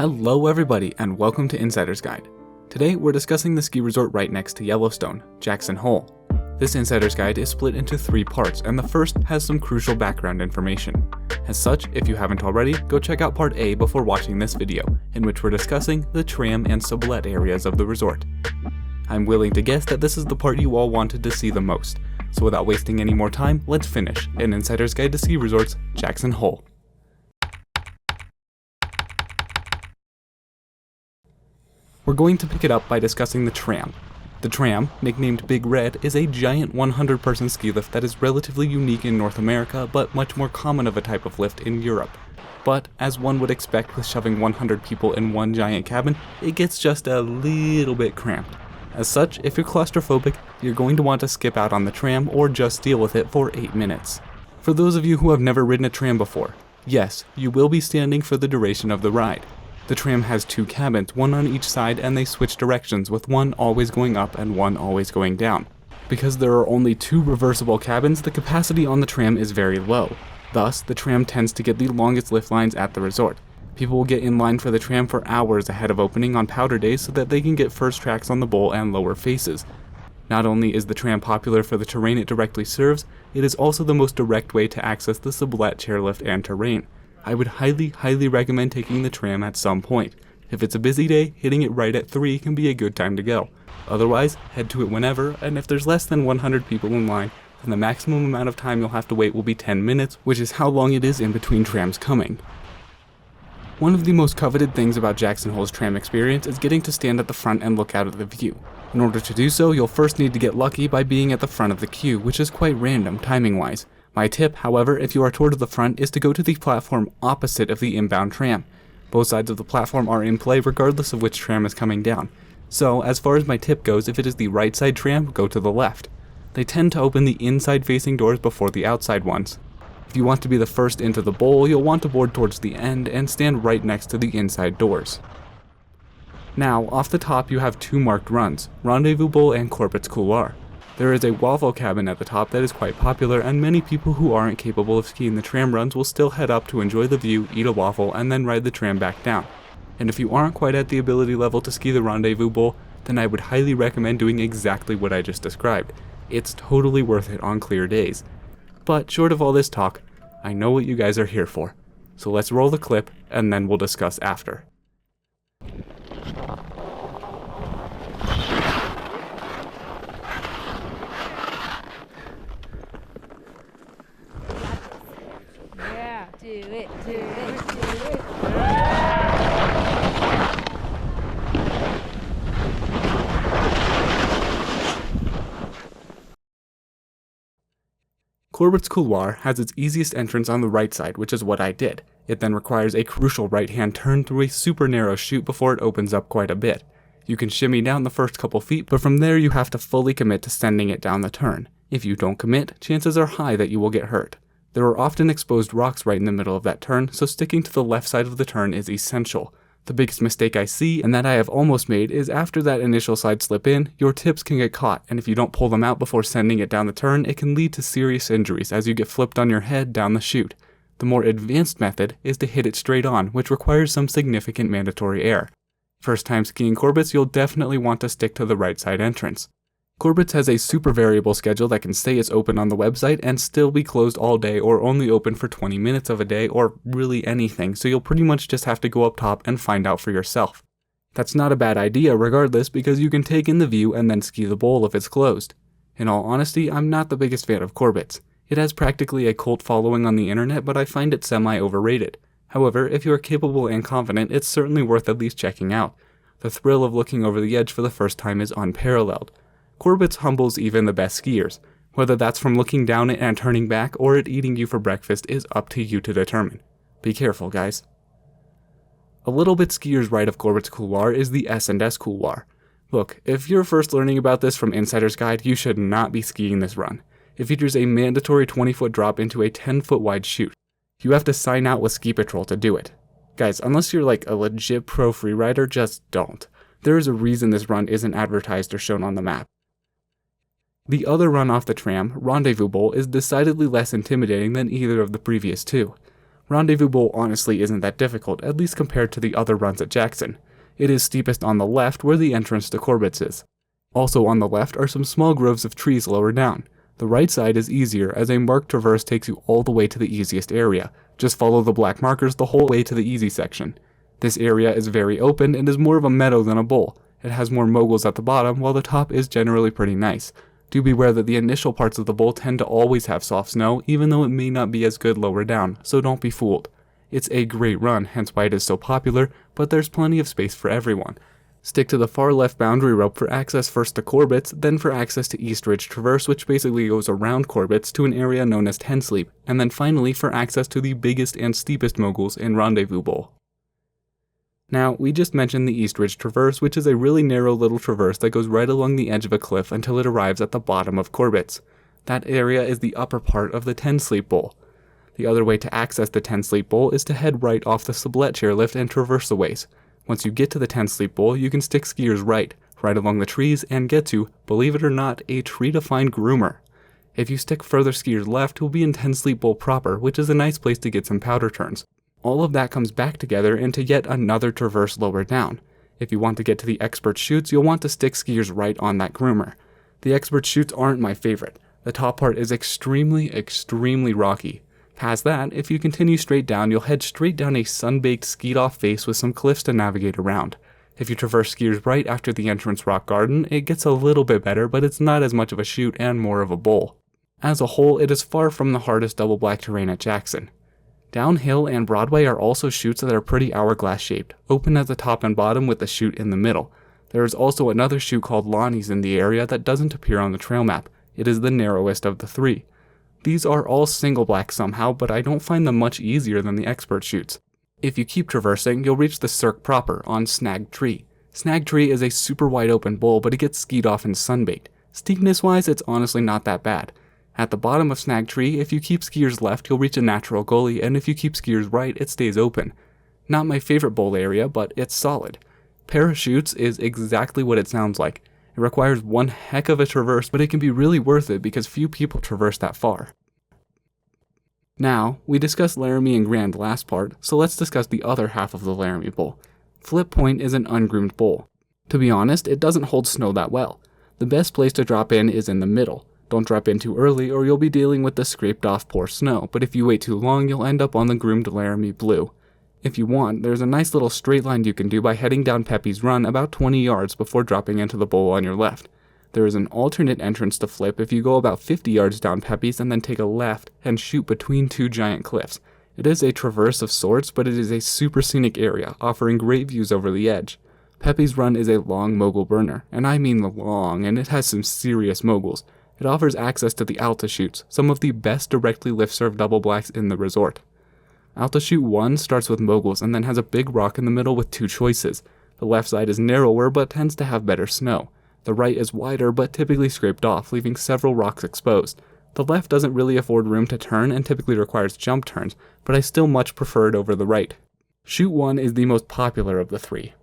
Hello everybody and welcome to Insider's Guide. Today we're discussing the ski resort right next to Yellowstone, Jackson Hole. This Insider's Guide is split into 3 parts and the first has some crucial background information. As such, if you haven't already, go check out part A before watching this video, in which we're discussing the tram and sublette areas of the resort. I'm willing to guess that this is the part you all wanted to see the most, so without wasting any more time, let's finish an Insider's Guide to Ski Resorts, Jackson Hole. We're going to pick it up by discussing the tram. The tram, nicknamed Big Red, is a giant 100-person ski lift that is relatively unique in North America, but much more common of a type of lift in Europe. But, as one would expect with shoving 100 people in one giant cabin, it gets just a little bit cramped. As such, if you're claustrophobic, you're going to want to skip out on the tram or just deal with it for 8 minutes. For those of you who have never ridden a tram before, yes, you will be standing for the duration of the ride. The tram has 2 cabins, one on each side, and they switch directions, with one always going up and one always going down. Because there are only 2 reversible cabins, the capacity on the tram is very low. Thus, the tram tends to get the longest lift lines at the resort. People will get in line for the tram for hours ahead of opening on powder days so that they can get first tracks on the bowl and lower faces. Not only is the tram popular for the terrain it directly serves, it is also the most direct way to access the sublette chairlift and terrain. I would highly recommend taking the tram at some point. If it's a busy day, hitting it right at 3 can be a good time to go. Otherwise, head to it whenever, and if there's less than 100 people in line, then the maximum amount of time you'll have to wait will be 10 minutes, which is how long it is in between trams coming. One of the most coveted things about Jackson Hole's tram experience is getting to stand at the front and look out at the view. In order to do so, you'll first need to get lucky by being at the front of the queue, which is quite random timing-wise. My tip, however, if you are toward the front, is to go to the platform opposite of the inbound tram. Both sides of the platform are in play regardless of which tram is coming down. So, as far as my tip goes, if it is the right side tram, go to the left. They tend to open the inside facing doors before the outside ones. If you want to be the first into the bowl, you'll want to board towards the end and stand right next to the inside doors. Now, off the top you have 2 marked runs, Rendezvous Bowl and Corbett's Couloir. There is a waffle cabin at the top that is quite popular, and many people who aren't capable of skiing the tram runs will still head up to enjoy the view, eat a waffle, and then ride the tram back down. And if you aren't quite at the ability level to ski the Rendezvous Bowl, then I would highly recommend doing exactly what I just described. It's totally worth it on clear days. But short of all this talk, I know what you guys are here for. So let's roll the clip, and then we'll discuss after. Do it. Corbett's Couloir has its easiest entrance on the right side, which is what I did. It then requires a crucial right-hand turn through a super narrow chute before it opens up quite a bit. You can shimmy down the first couple feet, but from there you have to fully commit to sending it down the turn. If you don't commit, chances are high that you will get hurt. There are often exposed rocks right in the middle of that turn, so sticking to the left side of the turn is essential. The biggest mistake I see, and that I have almost made, is after that initial side slip in, your tips can get caught, and if you don't pull them out before sending it down the turn, it can lead to serious injuries as you get flipped on your head down the chute. The more advanced method is to hit it straight on, which requires some significant mandatory air. First time skiing Corbett's, you'll definitely want to stick to the right side entrance. Corbett's has a super variable schedule that can say it's open on the website and still be closed all day or only open for 20 minutes of a day or really anything, so you'll pretty much just have to go up top and find out for yourself. That's not a bad idea regardless because you can take in the view and then ski the bowl if it's closed. In all honesty, I'm not the biggest fan of Corbett's. It has practically a cult following on the internet, but I find it semi-overrated. However, if you are capable and confident, it's certainly worth at least checking out. The thrill of looking over the edge for the first time is unparalleled. Corbett's humbles even the best skiers. Whether that's from looking down it and turning back or it eating you for breakfast is up to you to determine. Be careful, guys. A little bit skiers right of Corbett's Couloir is the S&S Couloir. Look, if you're first learning about this from Insider's Guide, you should not be skiing this run. It features a mandatory 20-foot drop into a 10-foot wide chute. You have to sign out with Ski Patrol to do it. Guys, unless you're like a legit pro freerider, just don't. There is a reason this run isn't advertised or shown on the map. The other run off the tram, Rendezvous Bowl, is decidedly less intimidating than either of the previous 2. Rendezvous Bowl honestly isn't that difficult, at least compared to the other runs at Jackson. It is steepest on the left where the entrance to Corbett's is. Also on the left are some small groves of trees lower down. The right side is easier as a marked traverse takes you all the way to the easiest area. Just follow the black markers the whole way to the easy section. This area is very open and is more of a meadow than a bowl. It has more moguls at the bottom while the top is generally pretty nice. Do beware that the initial parts of the bowl tend to always have soft snow, even though it may not be as good lower down, so don't be fooled. It's a great run, hence why it is so popular, but there's plenty of space for everyone. Stick to the far left boundary rope for access first to Corbett's, then for access to East Ridge Traverse, which basically goes around Corbett's to an area known as Ten Sleep, and then finally for access to the biggest and steepest moguls in Rendezvous Bowl. Now, we just mentioned the East Ridge Traverse, which is a really narrow little traverse that goes right along the edge of a cliff until it arrives at the bottom of Corbett's. That area is the upper part of the Ten Sleep Bowl. The other way to access the Ten Sleep Bowl is to head right off the Sublette chairlift and traverse a ways. Once you get to the Ten Sleep Bowl, you can stick skiers right along the trees and get to, believe it or not, a tree-defined groomer. If you stick further skiers left, you'll be in Ten Sleep Bowl proper, which is a nice place to get some powder turns. All of that comes back together into yet another traverse lower down. If you want to get to the expert chutes, you'll want to stick skiers right on that groomer. The expert chutes aren't my favorite. The top part is extremely rocky. Past that, if you continue straight down, you'll head straight down a sun-baked, skied-off face with some cliffs to navigate around. If you traverse skiers right after the entrance rock garden, it gets a little bit better, but it's not as much of a chute and more of a bowl. As a whole, it is far from the hardest double black terrain at Jackson. Downhill and Broadway are also chutes that are pretty hourglass shaped, open at the top and bottom with a chute in the middle. There is also another chute called Lonnie's in the area that doesn't appear on the trail map. It is the narrowest of the three. These are all single black somehow, but I don't find them much easier than the expert chutes. If you keep traversing, you'll reach the cirque proper on Snag Tree. Snag Tree is a super wide open bowl, but it gets skied off and sunbaked. Steepness wise, it's honestly not that bad. At the bottom of Snag Tree, if you keep skiers left, you'll reach a natural gully, and if you keep skiers right, it stays open. Not my favorite bowl area, but it's solid. Parachutes is exactly what it sounds like. It requires one heck of a traverse, but it can be really worth it because few people traverse that far. Now, we discussed Laramie and Grand last part, so let's discuss the other half of the Laramie Bowl. Flip Point is an ungroomed bowl. To be honest, it doesn't hold snow that well. The best place to drop in is in the middle. Don't drop in too early or you'll be dealing with the scraped off poor snow, but if you wait too long, you'll end up on the groomed Laramie Blue. If you want, there's a nice little straight line you can do by heading down Pepe's Run about 20 yards before dropping into the bowl on your left. There is an alternate entrance to Flip if you go about 50 yards down Pepe's and then take a left and shoot between two giant cliffs. It is a traverse of sorts, but it is a super scenic area, offering great views over the edge. Pepe's Run is a long mogul burner, and I mean long, and it has some serious moguls. It offers access to the Alta chutes, some of the best directly lift-serve double blacks in the resort. Alta chute 1 starts with moguls and then has a big rock in the middle with two choices. The left side is narrower but tends to have better snow. The right is wider but typically scraped off, leaving several rocks exposed. The left doesn't really afford room to turn and typically requires jump turns, but I still much prefer it over the right. Chute 1 is the most popular of the three.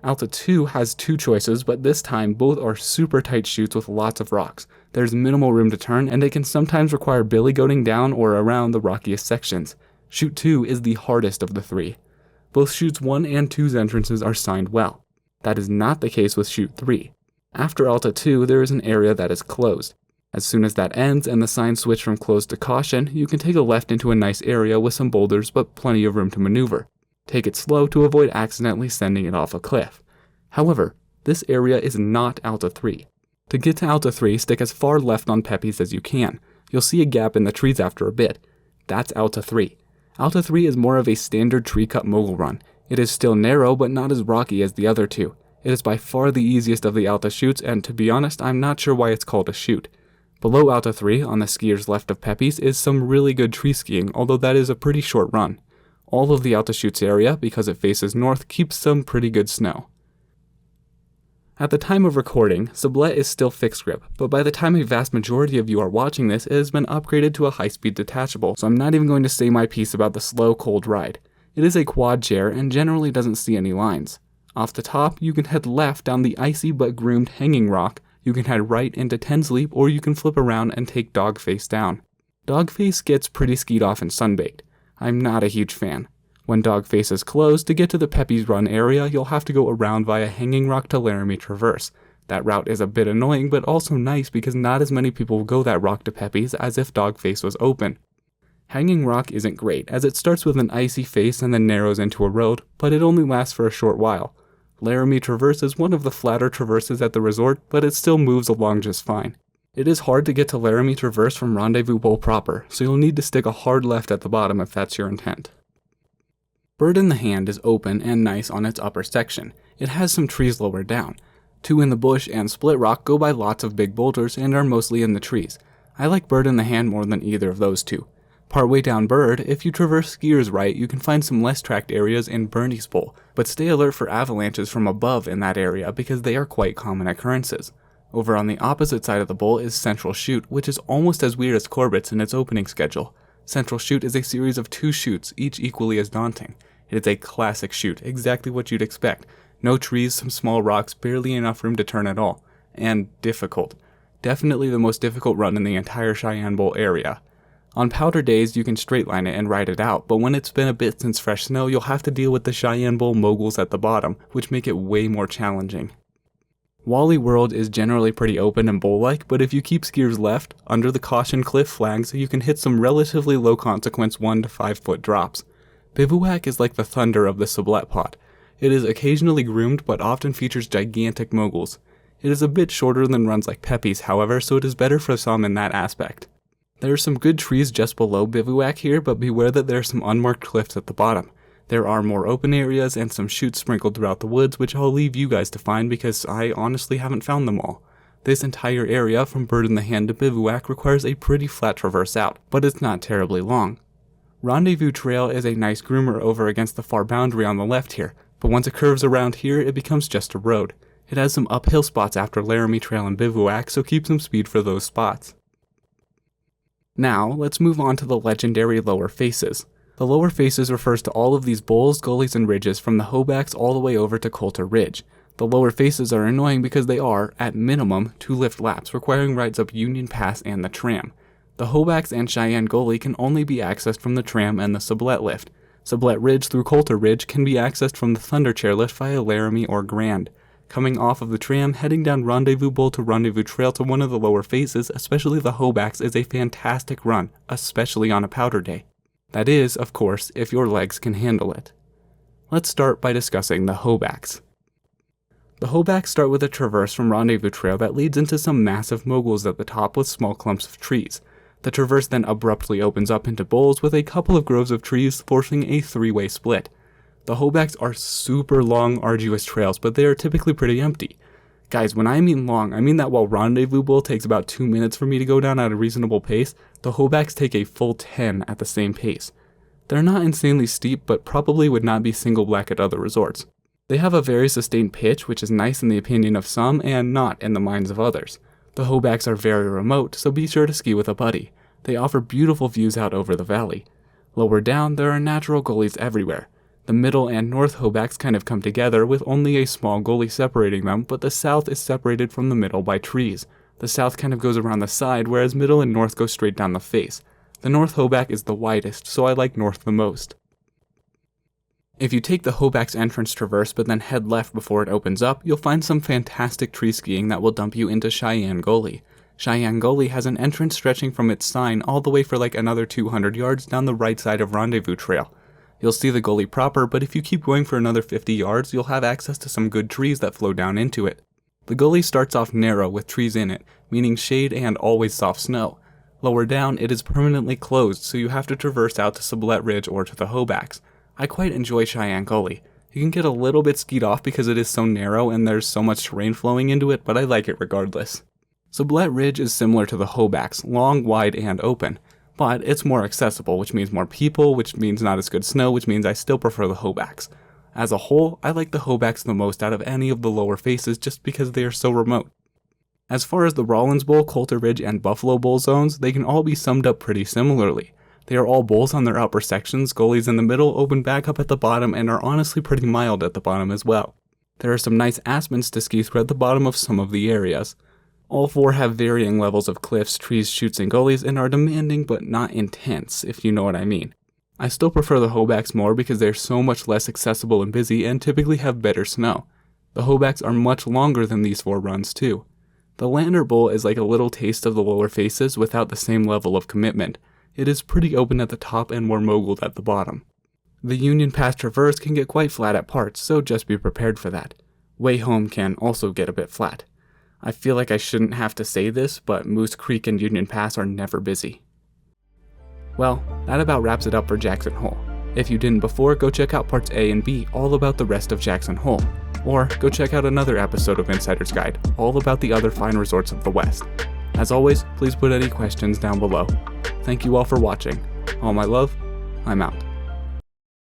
Alta 2 has two choices, but this time both are super tight chutes with lots of rocks. There's minimal room to turn, and it can sometimes require billy goating down or around the rockiest sections. Chute 2 is the hardest of the three. Both chutes 1 and 2's entrances are signed well. That is not the case with chute 3. After Alta 2, there is an area that is closed. As soon as that ends and the signs switch from closed to caution, you can take a left into a nice area with some boulders but plenty of room to maneuver. Take it slow to avoid accidentally sending it off a cliff. However, this area is not Alta 3. To get to Alta 3, stick as far left on Pepe's as you can. You'll see a gap in the trees after a bit. That's Alta 3. Alta 3 is more of a standard tree-cut mogul run. It is still narrow but not as rocky as the other two. It is by far the easiest of the Alta chutes, and to be honest, I'm not sure why it's called a chute. Below Alta 3, on the skiers left of Pepe's, is some really good tree skiing, although that is a pretty short run. All of the Alta chutes area, because it faces north, keeps some pretty good snow. At the time of recording, Sublette is still fixed grip, but by the time a vast majority of you are watching this, it has been upgraded to a high-speed detachable, so I'm not even going to say my piece about the slow, cold ride. It is a quad chair and generally doesn't see any lines. Off the top, you can head left down the icy but groomed hanging rock, you can head right into Ten Sleep, or you can flip around and take Dogface down. Dogface gets pretty skied off and sunbaked. I'm not a huge fan. When Dogface is closed, to get to the Pepe's Run area, you'll have to go around via Hanging Rock to Laramie Traverse. That route is a bit annoying, but also nice because not as many people will go that rock to Pepe's as if Dogface was open. Hanging Rock isn't great, as it starts with an icy face and then narrows into a road, but it only lasts for a short while. Laramie Traverse is one of the flatter traverses at the resort, but it still moves along just fine. It is hard to get to Laramie Traverse from Rendezvous Bowl proper, so you'll need to stick a hard left at the bottom if that's your intent. Bird in the Hand is open and nice on its upper section. It has some trees lower down. Two in the Bush and Split Rock go by lots of big boulders and are mostly in the trees. I like Bird in the Hand more than either of those two. Partway down Bird, if you traverse skiers right, you can find some less tracked areas in Bernie's Bowl, but stay alert for avalanches from above in that area because they are quite common occurrences. Over on the opposite side of the bowl is Central Chute, which is almost as weird as Corbett's in its opening schedule. Central Chute is a series of 2 chutes, each equally as daunting. It is a classic chute, exactly what you'd expect. No trees, some small rocks, barely enough room to turn at all. And difficult. Definitely the most difficult run in the entire Cheyenne Bowl area. On powder days, you can straight line it and ride it out, but when it's been a bit since fresh snow, you'll have to deal with the Cheyenne Bowl moguls at the bottom, which make it way more challenging. Wally World is generally pretty open and bowl-like, but if you keep skiers left, under the caution cliff flags, you can hit some relatively low consequence 1 to 5 foot drops. Bivouac is like the thunder of the Sublette Pot. It is occasionally groomed, but often features gigantic moguls. It is a bit shorter than runs like Pepe's, however, so it is better for some in that aspect. There are some good trees just below Bivouac here, but beware that there are some unmarked cliffs at the bottom. There are more open areas and some chutes sprinkled throughout the woods, which I'll leave you guys to find because I honestly haven't found them all. This entire area, from Bird in the Hand to Bivouac, requires a pretty flat traverse out, but it's not terribly long. Rendezvous Trail is a nice groomer over against the far boundary on the left here, but once it curves around here, it becomes just a road. It has some uphill spots after Laramie Trail and Bivouac, so keep some speed for those spots. Now, let's move on to the legendary Lower Faces. The Lower Faces refers to all of these bowls, gullies, and ridges from the Hobacks all the way over to Coulter Ridge. The Lower Faces are annoying because they are, at minimum, 2 lift laps, requiring rides up Union Pass and the tram. The Hobacks and Cheyenne Gully can only be accessed from the tram and the Sublette lift. Sublette Ridge through Coulter Ridge can be accessed from the Thunder Chair lift via Laramie or Grand. Coming off of the tram, heading down Rendezvous Bowl to Rendezvous Trail to one of the Lower Faces, especially the Hobacks, is a fantastic run, especially on a powder day. That is, of course, if your legs can handle it. Let's start by discussing the Hobacks. The Hobacks start with a traverse from Rendezvous Trail that leads into some massive moguls at the top with small clumps of trees. The traverse then abruptly opens up into bowls with a couple of groves of trees, forcing a 3-way split. The Hobacks are super long, arduous trails, but they are typically pretty empty. Guys, when I mean long, I mean that while Rendezvous Bowl takes about 2 minutes for me to go down at a reasonable pace, the Hobacks take a full 10 at the same pace. They're not insanely steep, but probably would not be single black at other resorts. They have a very sustained pitch, which is nice in the opinion of some and not in the minds of others. The Hobacks are very remote, so be sure to ski with a buddy. They offer beautiful views out over the valley. Lower down, there are natural gullies everywhere. The middle and north Hobacks kind of come together with only a small gully separating them, but the south is separated from the middle by trees. The south kind of goes around the side, whereas middle and north go straight down the face. The north Hoback is the widest, so I like north the most. If you take the Hoback's entrance traverse but then head left before it opens up, you'll find some fantastic tree skiing that will dump you into Cheyenne Gully. Cheyenne Gully has an entrance stretching from its sign all the way for like another 200 yards down the right side of Rendezvous Trail. You'll see the gully proper, but if you keep going for another 50 yards, you'll have access to some good trees that flow down into it. The gully starts off narrow with trees in it, meaning shade and always soft snow. Lower down, it is permanently closed, so you have to traverse out to Sublette Ridge or to the Hobacks. I quite enjoy Cheyenne Gully. You can get a little bit skied off because it is so narrow and there's so much terrain flowing into it, but I like it regardless. Sublette Ridge is similar to the Hobacks, long, wide, and open. But it's more accessible, which means more people, which means not as good snow, which means I still prefer the Hobacks. As a whole, I like the Hobacks the most out of any of the lower faces just because they are so remote. As far as the Rollins Bowl, Coulter Ridge, and Buffalo Bowl zones, they can all be summed up pretty similarly. They are all bowls on their upper sections, gullies in the middle, open back up at the bottom, and are honestly pretty mild at the bottom as well. There are some nice aspens to ski through at the bottom of some of the areas. All 4 have varying levels of cliffs, trees, chutes, and gullies and are demanding but not intense, if you know what I mean. I still prefer the Hobacks more because they're so much less accessible and busy and typically have better snow. The Hobacks are much longer than these 4 runs too. The Lander Bowl is like a little taste of the lower faces without the same level of commitment. It is pretty open at the top and more moguled at the bottom. The Union Pass Traverse can get quite flat at parts, so just be prepared for that. Way Home can also get a bit flat. I feel like I shouldn't have to say this, but Moose Creek and Union Pass are never busy. Well, that about wraps it up for Jackson Hole. If you didn't before, go check out parts A and B all about the rest of Jackson Hole. Or go check out another episode of Insider's Guide all about the other fine resorts of the West. As always, please put any questions down below. Thank you all for watching. All my love, I'm out.